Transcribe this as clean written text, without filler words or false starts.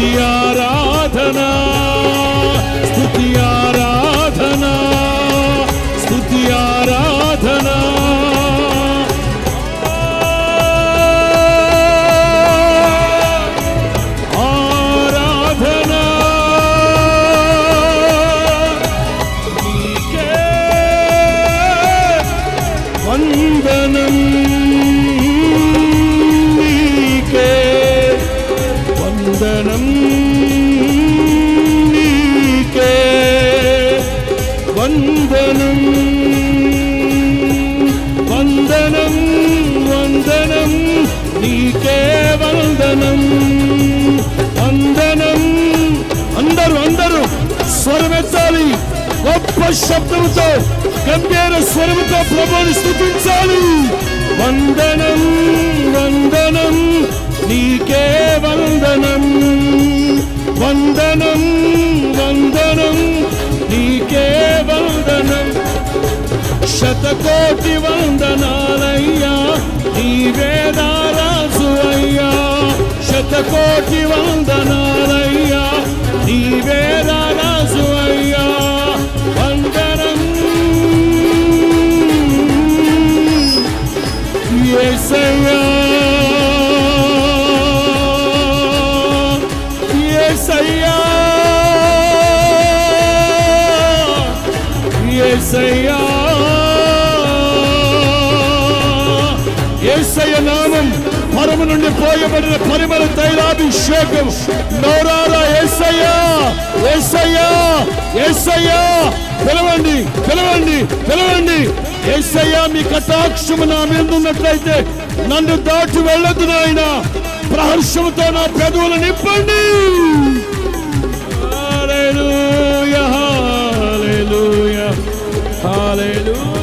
స్తుతి ఆరాధన స్తుతి ఆరాధన స్తుతి ఆరాధన ఆరాధన నీకే వందనం నీకే వందనం నీకే వందనం వందనం వందనం నీకే వందనం వందనం అందరూ స్వరమెత్తాలి గొప్ప శబ్దంతో గంభీర స్వరముతో ప్రభువుని స్తుతించాలి వందనం వందనం నీకే వందనం వందనం వందనం నీకే వందనం శతకోటి వందనాలయ్యా నీవే రాజు అయ్యా శతకోటి వందనాలయ్యా నీవే రాజు అయ్యా వందనం యేసయ్యా యేసయ్యా యేసయ్యా యేసయ్య నామం పరము నుండి పోయబడిన పరిమళ తైలాభిషేకం నోరారా యేసయ్యా యేసయ్యా యేసయ్యా పిలవండి పిలవండి పిలవండి యేసయ్యా మీ కటాక్షము నా మీద ఉన్నట్లయితే నన్ను దాటి వెళ్ళొద్దు నాయనా ప్రహర్షముతో నా పెదవులు నింపండి హల్లెలూయా హల్లెలూయా హల్లెలూయా